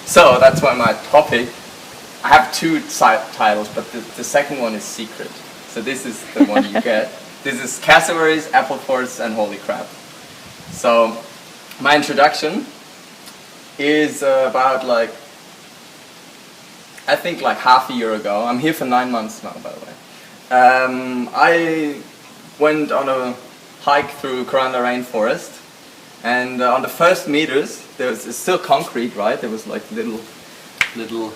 So that's why my topic, I have two titles, but the second one is secret. So this is the one you get. This is cassowaries, apple forests, and holy crap. So my introduction is about I think half a year ago. I'm here for 9 months now, by the way. I went on a hike through Kuranda rainforest, and on the first meters, it's still concrete, right? There was little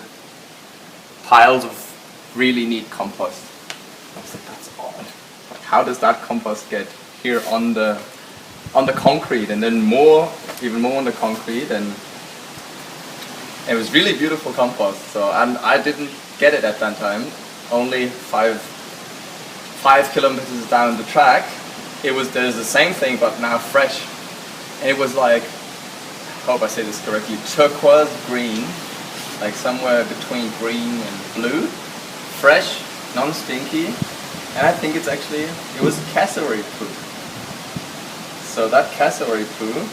piles of really neat compost. I was like, that's odd. How does that compost get here on the concrete, and then even more on the concrete, and it was really beautiful compost. So I didn't get it at that time. Only five kilometers down the track, there's the same thing but now fresh, and it was I hope I say this correctly, turquoise green, somewhere between green and blue, fresh, non-stinky, and I think it was cassowary poo. So that cassowary poo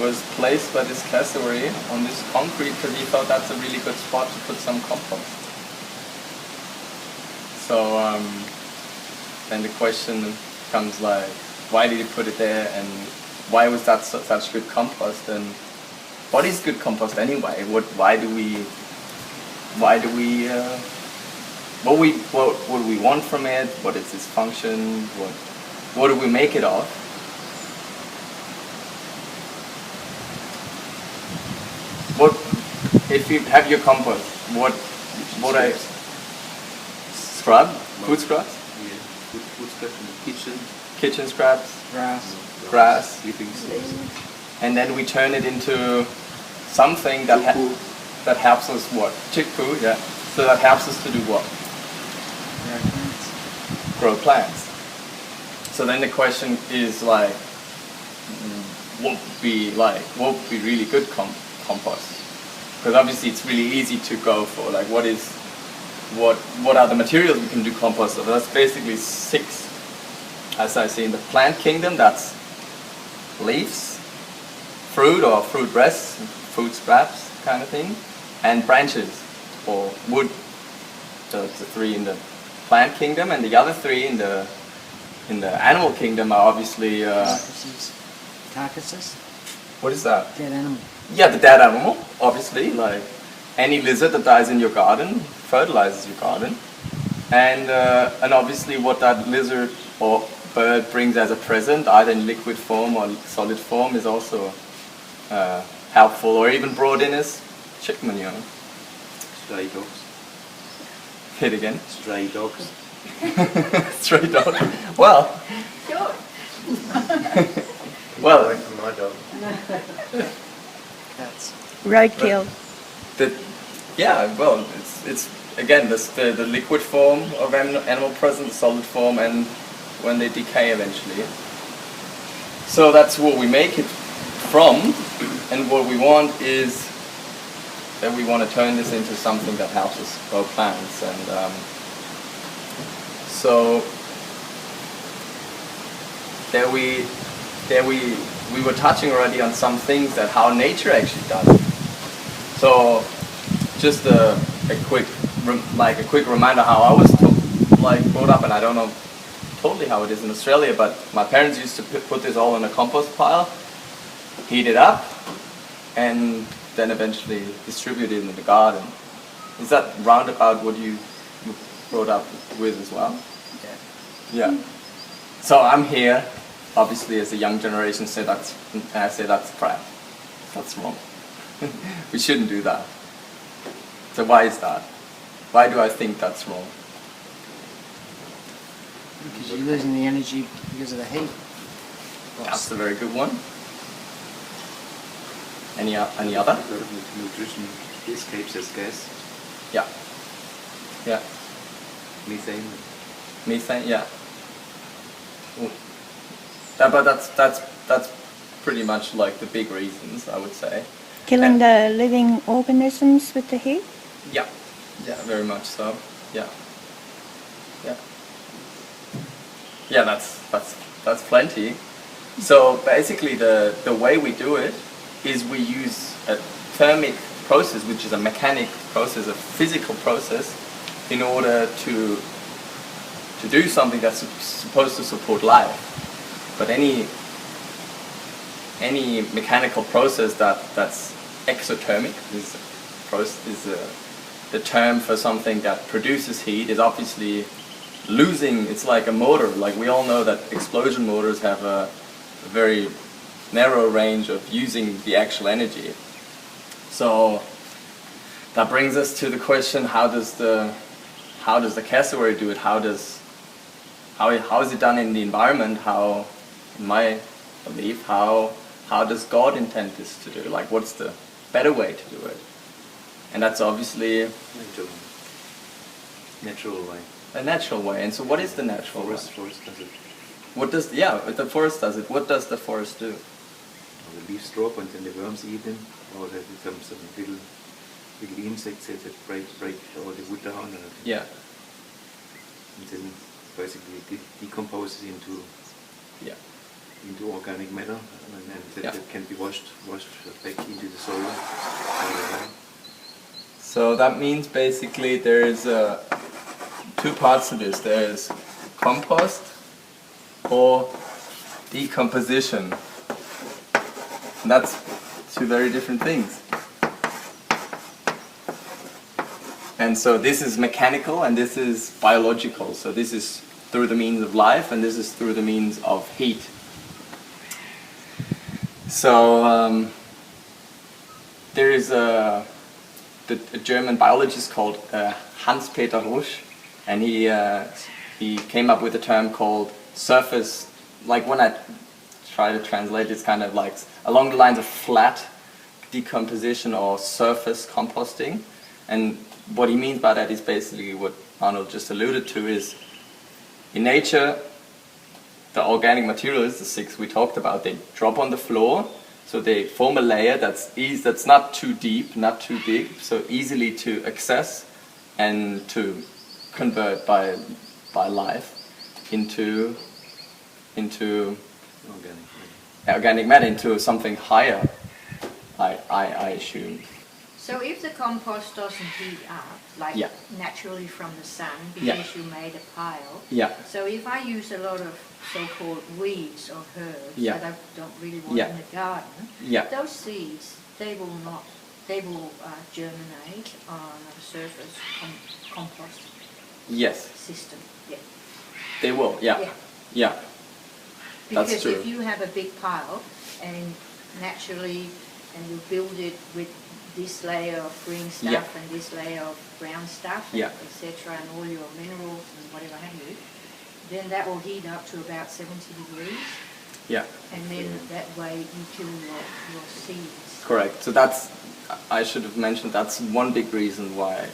was placed by this cassowary on this concrete because he thought that's a really good spot to put some compost. So then the question comes why did he put it there, and why was that such good compost, and what is good compost anyway? What do we want from it? What is its function? What do we make it of? What if you have your compost? What are scrub? Food scraps? Yeah, food scraps in the kitchen. Kitchen scraps. Grass. Sleeping stuff. And then we turn it into something that helps us what? Chick poo, yeah. So that helps us to do what? Grow plants. So then the question is what would be really good compost? Because obviously it's really easy to go for what are the materials we can do compost of. That's basically 6, as I see in the plant kingdom. That's leaves, fruit or fruit rests, food scraps kind of thing, and branches or wood. So it's the 3 in the plant kingdom, and the other 3 in the animal kingdom are obviously Carcasses? What is that? Dead animal. Yeah, the dead animal, obviously, any lizard that dies in your garden fertilizes your garden, and obviously what that lizard or bird brings as a present, either in liquid form or solid form, is also helpful, or even brought in as chicken manure. Stray dogs. Hit again. Stray dogs. Stray dog. Well. Sure. Well. Away from my dog. Cats. Roadkill. Yeah, well, it's again the liquid form of animal present, the solid form, and when they decay eventually. So that's what we make it from, and what we want is that we want to turn this into something that helps us grow plants, and so there we were touching already on some things that how nature actually does it. So just a quick reminder how I was brought up, and I don't know totally how it is in Australia, but my parents used to put this all in a compost pile, heat it up, and then eventually distribute it in the garden. Is that roundabout what you brought up with as well? Yeah. So I'm here, obviously, as a young generation, say that's crap. That's wrong. We shouldn't do that. So why is that? Why do I think that's wrong? Because you're losing the energy because of the heat. That's a very good one. Any other? Nutrition escapes as gas. Yeah. Yeah. Methane. Methane. Yeah. Ooh. But that's pretty much the big reasons, I would say. Killing the living organisms with the heat? Yeah. Yeah, very much so. Yeah. Yeah. Yeah, that's plenty. So basically the way we do it is we use a thermic process, which is a mechanic process, a physical process, in order to do something that's supposed to support life. But any mechanical process that's exothermic, is the term for something that produces heat, is obviously losing. It's like a motor. Like we all know that explosion motors have a very narrow range of using the actual energy. So that brings us to the question: how does the cassowary do it? How is it done in the environment? How, in my belief, how does God intend this to do? Like, what's the better way to do it? And that's obviously Natural way. a natural way. And so, what is the natural way? Forest does it. What does the forest does it? What does the forest do? Or the leaves drop and then the worms eat them, or there become some little insects that break all the wood down, Yeah. and then basically decomposes into organic matter, and then that can be washed back into the soil. So that means basically there's two parts to this. There's compost or decomposition. And that's two very different things. And so this is mechanical and this is biological. So this is through the means of life and this is through the means of heat. So there is a German biologist called Hans-Peter Rusch, and he came up with a term called surface, like when I try to translate, it's kind of like along the lines of flat decomposition or surface composting. And what he means by that is basically what Arnold just alluded to, is in nature, the organic materials, the six we talked about, they drop on the floor, so they form a layer that's not too deep, not too big, so easily to access and to convert by life into organic matter, into something higher, I assume. So if the compost doesn't heat up, like naturally from the sun, because you made a pile, so if I use a lot of so-called weeds or herbs that I don't really want in the garden, those seeds, they will germinate on a surface compost system. Yeah. They will, yeah. Because That's true. if you have a big pile and naturally, and you build it with this layer of green stuff and this layer of brown stuff, etc., and all your minerals and whatever have you, then that will heat up to about 70 degrees. Yeah. And then that way you kill your seeds. Correct. So I should have mentioned, that's one big reason why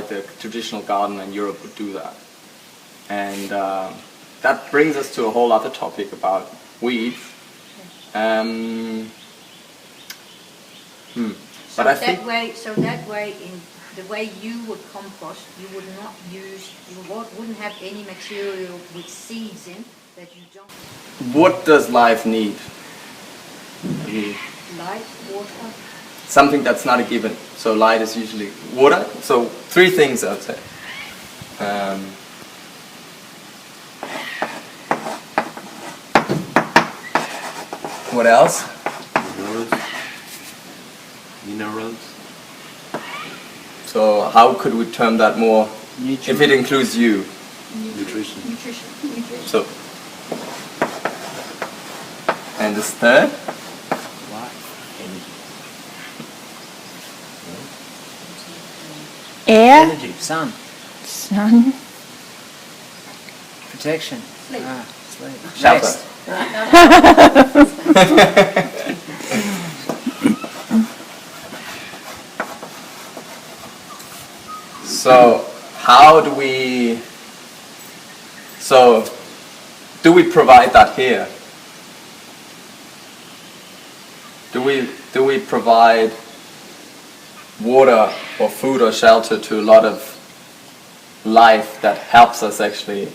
the traditional gardener in Europe would do that. And that brings us to a whole other topic about weeds. So that way, in the way you would compost, you wouldn't have any material with seeds in that you don't. What does life need? Light, water. Something that's not a given. So light is usually water. So three things, I'd say. What else? Minerals. So how could we term that more? Nutrient. If it includes you. Nutrition. So. And the third? Air, Energy, sun, sun, protection. Sleep. Sleep. Shelter. So how do we provide that here? Do we provide water or food or shelter to a lot of life that helps us actually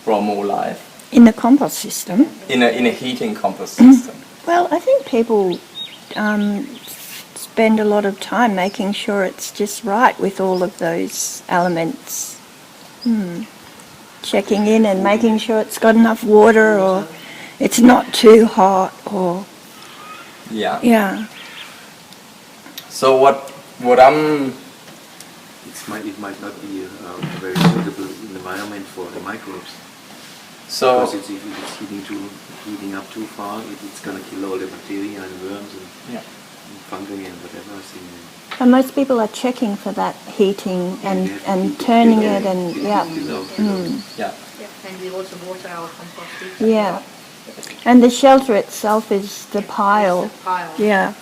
grow more life? in the compost system. In a heating compost system. Well, I think people spend a lot of time making sure it's just right with all of those elements. Checking in and making sure it's got enough water, or it's not too hot, or yeah. So what I'm it might not be a very suitable environment for the microbes. so Because if it's heating up too far, it's going to kill all the bacteria and worms and fungi and whatever. And most people are checking for that heating and turning it and below. yeah. And we also water our compost. Yeah. And the shelter itself is the pile. It's the pile. Yeah.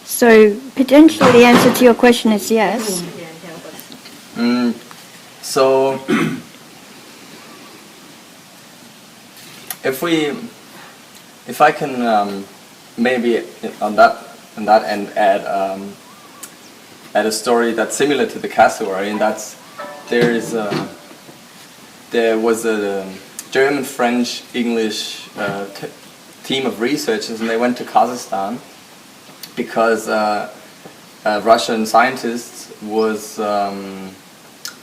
So potentially the answer to your question is yes. Yeah, help us. So if I can maybe on that end add a story that's similar to the cassowary, and that's there was a German, French, English team of researchers, and they went to Kazakhstan because Russian scientists was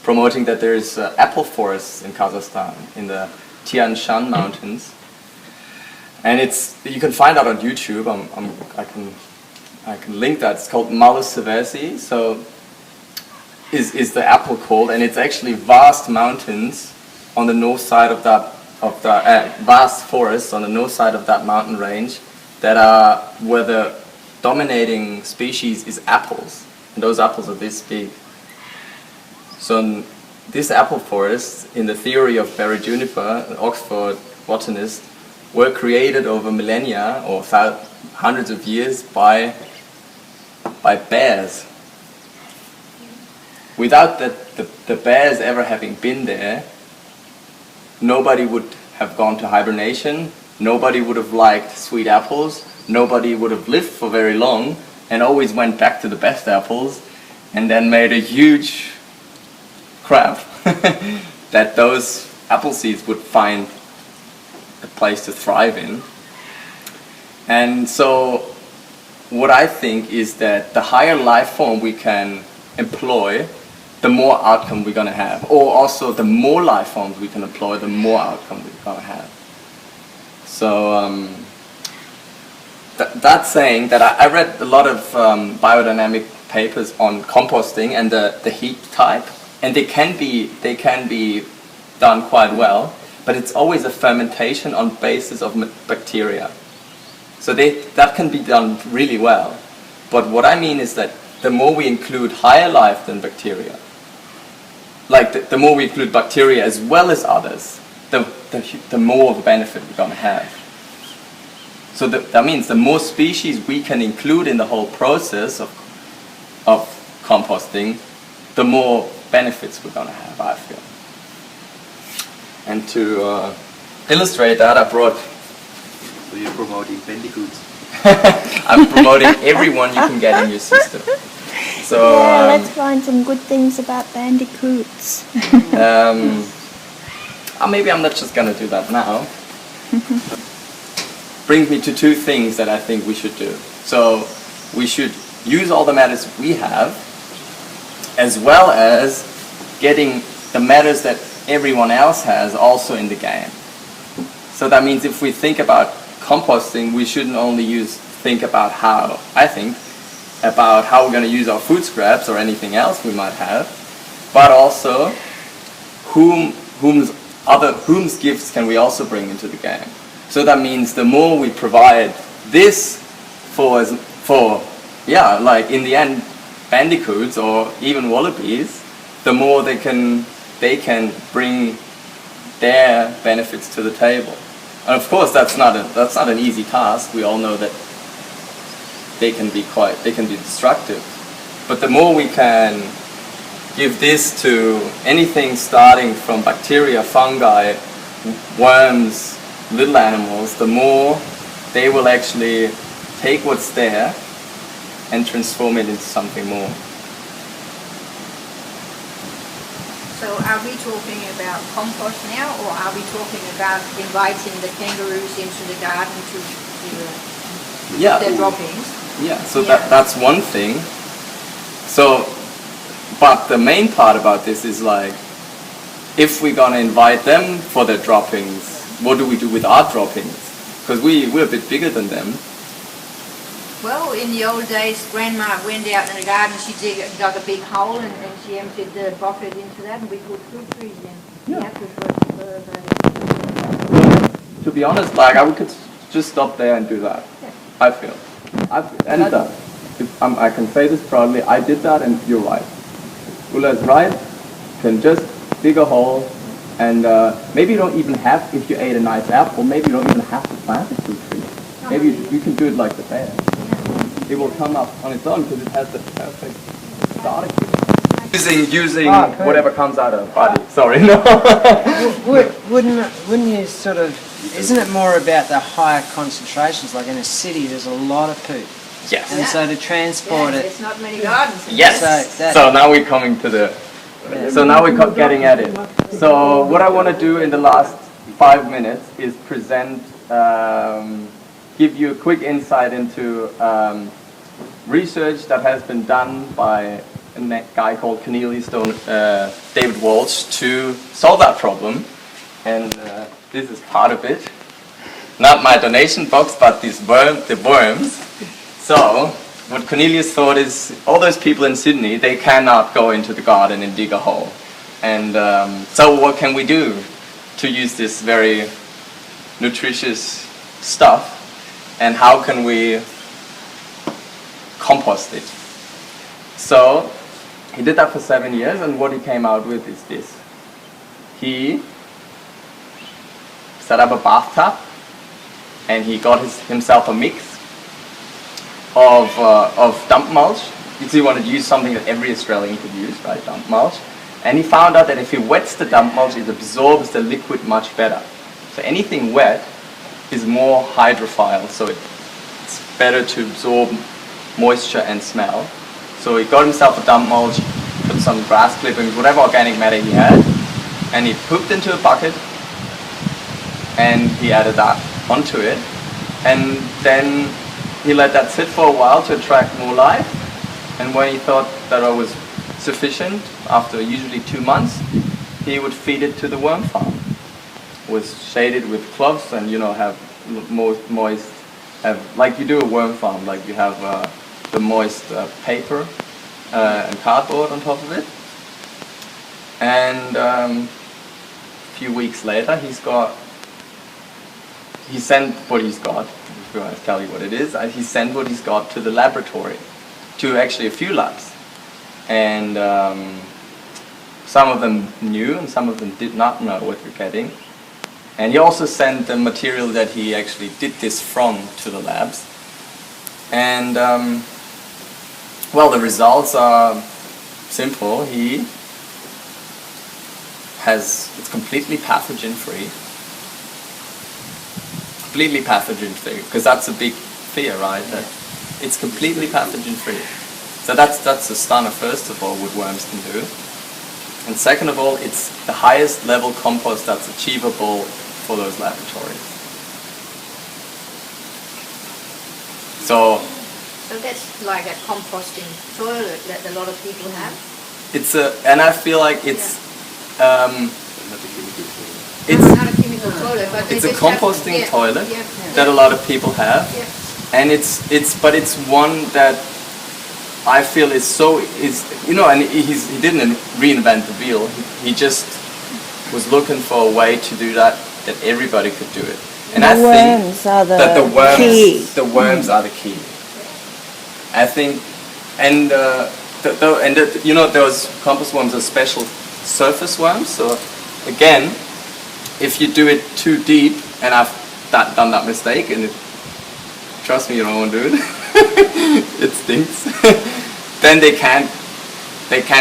promoting that there's apple forests in Kazakhstan, in the Tian Shan mountains, and you can find out on YouTube. I can link that. It's called Malus seversi. So is the apple called, and it's actually vast mountains on the north side of the vast forests on the north side of that mountain range that are where the dominating species is apples, and those apples are this big. So this apple forest, in the theory of Barry Juniper, an Oxford botanist, were created over millennia or hundreds of years by bears. Without the bears ever having been there, nobody would have gone to hibernation, nobody would have liked sweet apples, nobody would have lived for very long, and always went back to the best apples, and then made a huge crap that those apple seeds would find a place to thrive in. And so what I think is that the higher life form we can employ, the more outcome we're going to have. Or also the more life forms we can employ, the more outcome we're going to have. So that's saying that I read a lot of biodynamic papers on composting and the heat type, and they can be done quite well, but it's always a fermentation on basis of bacteria. So that can be done really well. But what I mean is that the more we include higher life than bacteria, like the more we include bacteria as well as others, the more of a benefit we're going to have. So that means the more species we can include in the whole process of composting, the more benefits we're going to have, I feel. And to illustrate that, I brought... So you're promoting Bandicoots? I'm promoting everyone you can get in your system. So let's find some good things about Bandicoots. Maybe I'm not just going to do that now. Brings me to two things that I think we should do. So we should use all the matters we have, as well as getting the matters that everyone else has also in the game. So that means if we think about composting, we shouldn't only think about how we're going to use our food scraps or anything else we might have, but also whom's gifts can we also bring into the game. So that means the more we provide this for like in the end bandicoots or even wallabies, the more they can bring their benefits to the table. And of course that's not an easy task. We all know that they can be destructive. But the more we can give this to anything starting from bacteria, fungi, worms, little animals, the more they will actually take what's there and transform it into something more. So are we talking about compost now, or are we talking about inviting the kangaroos into the garden to do their droppings? Yeah, so that's one thing. So, but the main part about this is like, if we're gonna invite them for their droppings, what do we do with our droppings? Because we're a bit bigger than them. Well, in the old days, Grandma went out in the garden, she dug a big hole and she emptied the bucket into that and we put fruit trees in. Yeah. The apples were To be honest, like we could just stop there and do that. Yeah. I feel. I did that. I can say this proudly. I did that, and you're right. Ulla is right. You can just dig a hole, and maybe you don't even have. If you ate a nice apple, maybe you don't even have to plant a fruit tree. Maybe you can do it like the bear. It will come up on its own because it has the perfect starting. Using whatever comes out of the body. Sorry, no. Wouldn't you sort of, isn't it more about the higher concentrations? Like in a city, there's a lot of poop. Yes. And so to transport it. There's not many gardens. Yes. So now we're coming to the. So now we're getting at it. So what I want to do in the last 5 minutes is present, give you a quick insight into research that has been done by a guy called Cornelius David Walsh to solve that problem, and this is part of it. Not my donation box, but the worms. So what Cornelius thought is, all those people in Sydney, they cannot go into the garden and dig a hole, and so what can we do to use this very nutritious stuff, and how can we compost it? So he did that for 7 years, and what he came out with is this. He set up a bathtub, and he got himself a mix of dump mulch, because he wanted to use something that every Australian could use, right, dump mulch. And he found out that if he wets the dump mulch, it absorbs the liquid much better. So anything wet is more hydrophile, so it's better to absorb moisture and smell. So he got himself a dump mulch, put some grass clippings, whatever organic matter he had, and he pooped into a bucket, and he added that onto it, and then he let that sit for a while to attract more life, and when he thought that it was sufficient, after usually 2 months, he would feed it to the worm farm. It was shaded with cloths, and have moist, like you do a worm farm, like you have the moist paper and cardboard on top of it. And a few weeks later, he sent what he's got. If you want to tell you what it is, he sent what he's got to the laboratory, to actually a few labs, and some of them knew, and some of them did not know what you're getting. And he also sent the material that he actually did this from to the labs, and well, the results are simple. It's completely pathogen free. Completely pathogen free, because that's a big fear, right? That it's completely pathogen free. So that's a stunner, first of all, what worms can do. And second of all, it's the highest level compost that's achievable for those laboratories. So that's like a composting toilet that a lot of people have. And I feel like it's Not a chemical toilet, but it's a composting toilet that a lot of people have, and it's one that I feel is and he didn't reinvent the wheel. He just was looking for a way to do that everybody could do it. And I think that the worms are the key. I think, and those compost worms are special surface worms. So again, if you do it too deep, and I've done that mistake, and trust me, you don't want to do it. It stinks. Then they can't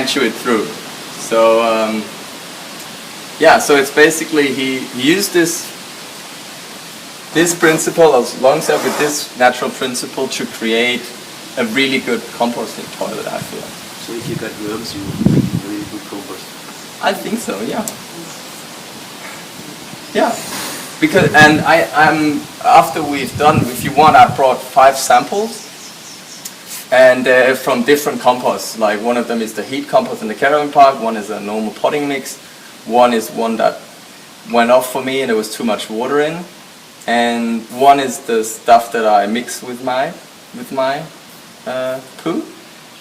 chew it through. So so it's basically he used this principle, alongside with this natural principle, to create a really good composting toilet, I feel. So if you got worms, you make a really good compost. I think so, yeah. Yeah, because, and I'm after we've done, if you want, I brought 5 samples And they're from different composts. Like one of them is the heat compost in the caravan park, one is a normal potting mix, one is one that went off for me and there was too much water in, and one is the stuff that I mix with my poo,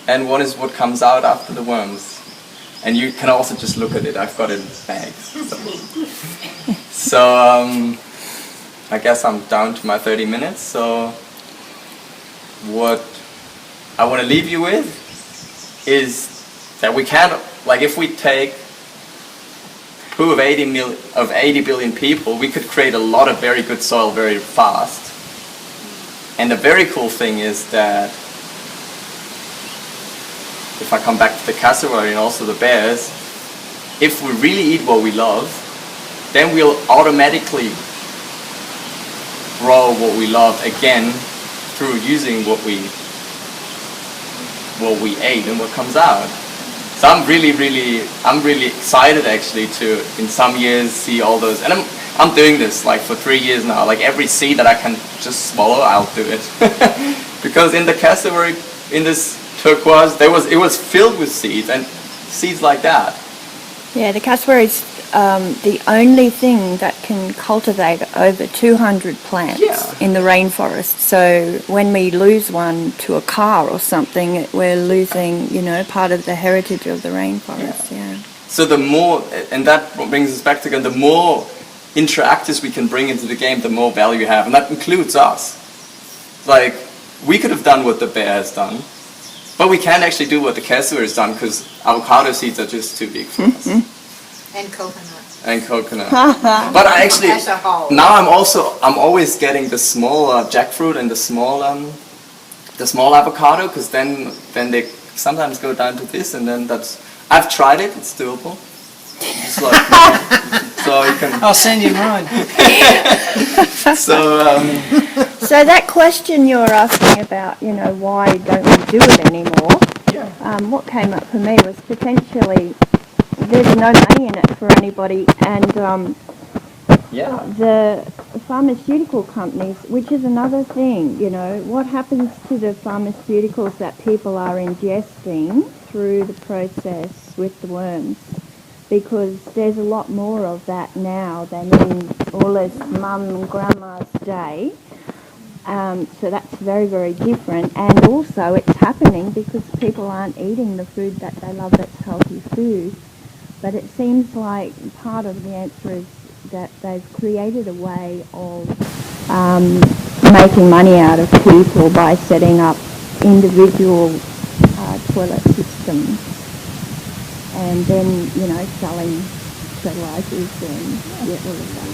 and one is what comes out after the worms. And you can also just look at it, I've got it in bags. So I guess I'm down to my 30 minutes, so what I want to leave you with is that we can't, like if we take poo of 80 billion people, we could create a lot of very good soil very fast. And the very cool thing is that if I come back to the cassowary and also the bears, if we really eat what we love, then we'll automatically grow what we love again through using what we ate and what comes out. So I'm really excited actually to in some years see all those, and I'm doing this like for 3 years now. Like every seed that I can just swallow, I'll do it. Because in the cassowary, in this turquoise, it was filled with seeds, and seeds like that. Yeah, the cassowary is the only thing that can cultivate over 200 plants in the rainforest. So when we lose one to a car or something, we're losing, part of the heritage of the rainforest. Yeah. So the more, and that brings us back to again, the more interactors we can bring into the game, the more value you have, and that includes us. Like we could have done what the bear has done, but we can't actually do what the cassowary has done because avocado seeds are just too big for us. And coconut. And coconut. But I actually, As a whole. now I'm always getting the small jackfruit and the small avocado, because then they sometimes go down to this, and then I've tried it, it's doable. It's like, so you can. I'll send you mine. So that question you're asking about, why don't we do it anymore? Yeah. What came up for me was potentially there's no money in it for anybody, and the pharmaceutical companies, which is another thing, what happens to the pharmaceuticals that people are ingesting through the process with the worms? Because there's a lot more of that now than in all us mum and grandma's day. So that's very, very different. And also it's happening because people aren't eating the food that they love that's healthy food. But it seems like part of the answer is that they've created a way of making money out of people by setting up individual toilet systems. And then, selling fertilizers and all of that.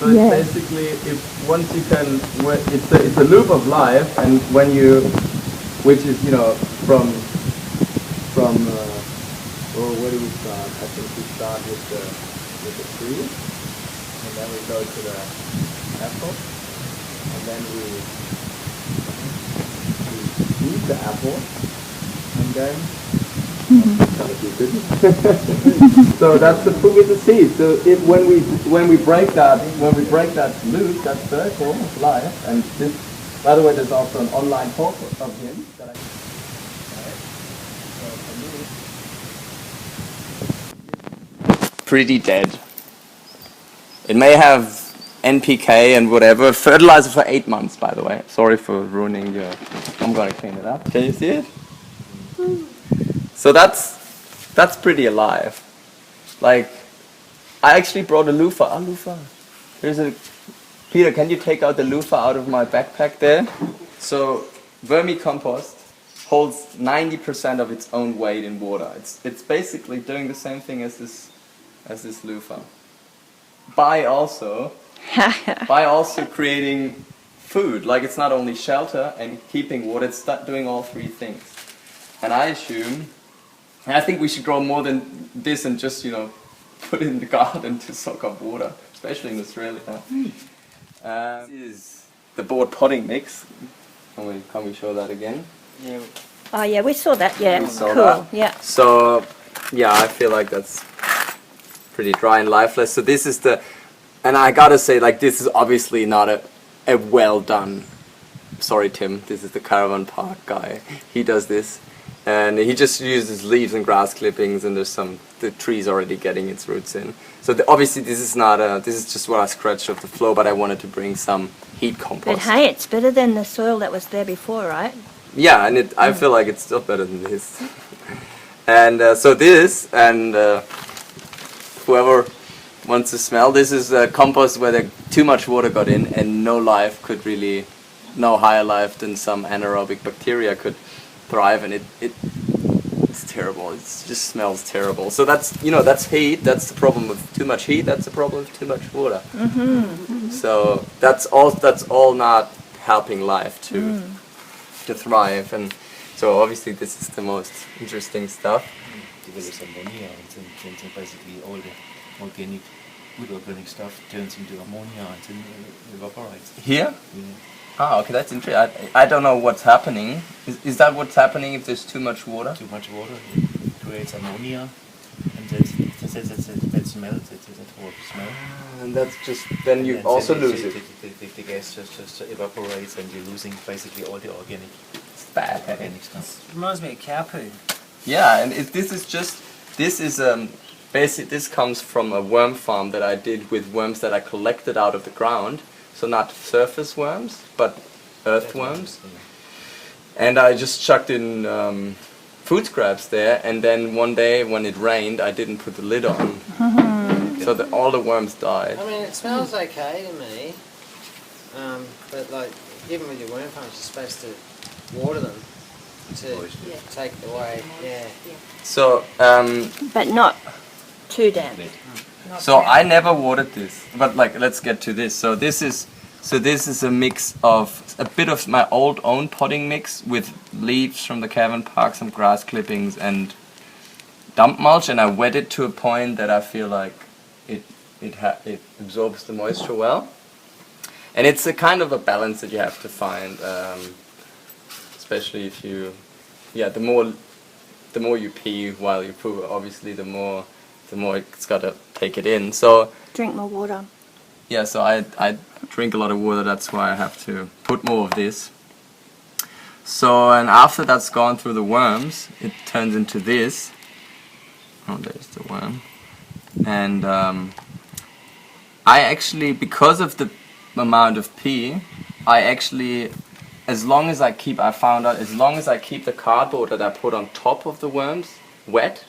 So it's basically, once you can, it's a loop of life, and when you, which is, from where do we start? I think we start with the tree, and then we go to the apple, and then we eat the apple, and then so that's the food with the seed. So when we break that loop, that circle of life, and this, by the way, there's also an online talk of him that pretty dead. It may have NPK and whatever. Fertilizer for 8 months, by the way. Sorry for ruining your... I'm going to clean it up. Can you see it? So that's pretty alive. Like, I actually brought a loofah. Loofah. Peter, can you take out the loofah out of my backpack there? So, vermicompost holds 90% of its own weight in water. It's basically doing the same thing as this loofah. By also creating food. Like, it's not only shelter and keeping water, it's doing all three things. And I think we should grow more than this and just, put it in the garden to soak up water, especially in Australia. This is the board potting mix. Can we show that again? Yeah. Oh yeah, we saw that. Yeah, We saw cool. that. Yeah. So, yeah, I feel like that's pretty dry and lifeless. So this is And I gotta say, like, this is obviously not a well done. Sorry, Tim. This is the caravan park guy. He does this, and he just uses leaves and grass clippings, and there's the tree's already getting its roots in. So obviously, this is not this is just what I scratched off the floor, but I wanted to bring some heat compost. But hey, it's better than the soil that was there before, right? Yeah, and I feel like it's still better than this. And so this, and whoever wants to smell, this is compost where too much water got in and no higher life than some anaerobic bacteria could thrive, and it's terrible. It just smells terrible. So that's that's heat. That's the problem with too much heat. That's the problem with too much water. So that's all not helping life to thrive. And so obviously this is the most interesting stuff. Develops ammonia, and then basically all the organic, good organic stuff turns into ammonia and then evaporates. Here? Yeah. Ah, okay, that's interesting. I don't know what's happening. Is that what's happening if there's too much water? Too much water creates ammonia, and that smell, that horrible smell. And that's just, then you also lose it. The gas just evaporates, and you're losing basically all the organic. It's bad. Organic stuff. Reminds me of cow poo. Yeah, and this comes from a worm farm that I did with worms that I collected out of the ground. So not surface worms, but earthworms. And I just chucked in food scraps there, and then one day when it rained, I didn't put the lid on. So that all the worms died. I mean, it smells okay to me, but like, even with your worm farms, you're supposed to water them to take it away. Yeah. So, But not too damp. so I never watered this, but like, let's get to this. So this is a mix of a bit of my own potting mix with leaves from the caravan park, some grass clippings, and dump mulch, and I wet it to a point that I feel like it absorbs the moisture well. And it's a kind of a balance that you have to find, especially if you, the more you pee while you poo, obviously the more it's got to take it in. So Drink more water. yeah, so I drink a lot of water, that's why I have to put more of this. So, and after that's gone through the worms, it turns into this. Oh, there's the worm. And I actually, because of the amount of pee, as long as I keep the cardboard that I put on top of the worms wet,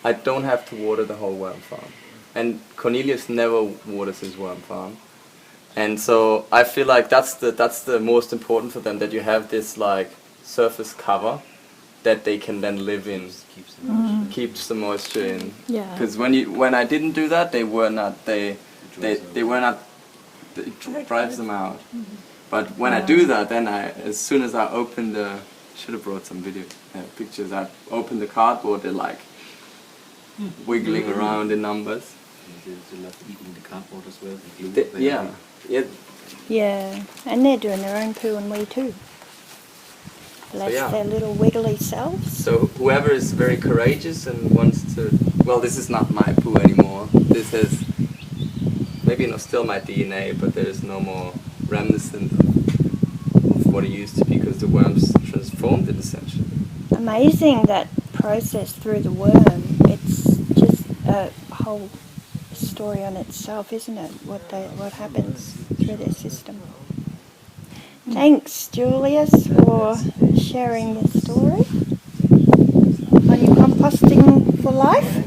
I don't have to water the whole worm farm. And Cornelius never waters his worm farm. And so I feel like that's the most important for them, that you have this like surface cover that they can then live in. Keeps the moisture in. Yeah. Because when I didn't do that, it drives them out. But when I do that, then as soon as I open should have brought some pictures. I open the cardboard, they're like wiggling around in numbers. They love eating the cardboard as well. Yeah, and they're doing their own poo and wee too. Bless their little wiggly selves. So whoever is very courageous and wants to, well, this is not my poo anymore. This has maybe still my DNA, but there is no more reminiscent of what it used to be, because the worms transformed it essentially. Amazing, that process through the worm. It's just a whole story on itself, isn't it? What happens through their system. Thanks, Julius, for sharing your story on your composting for life.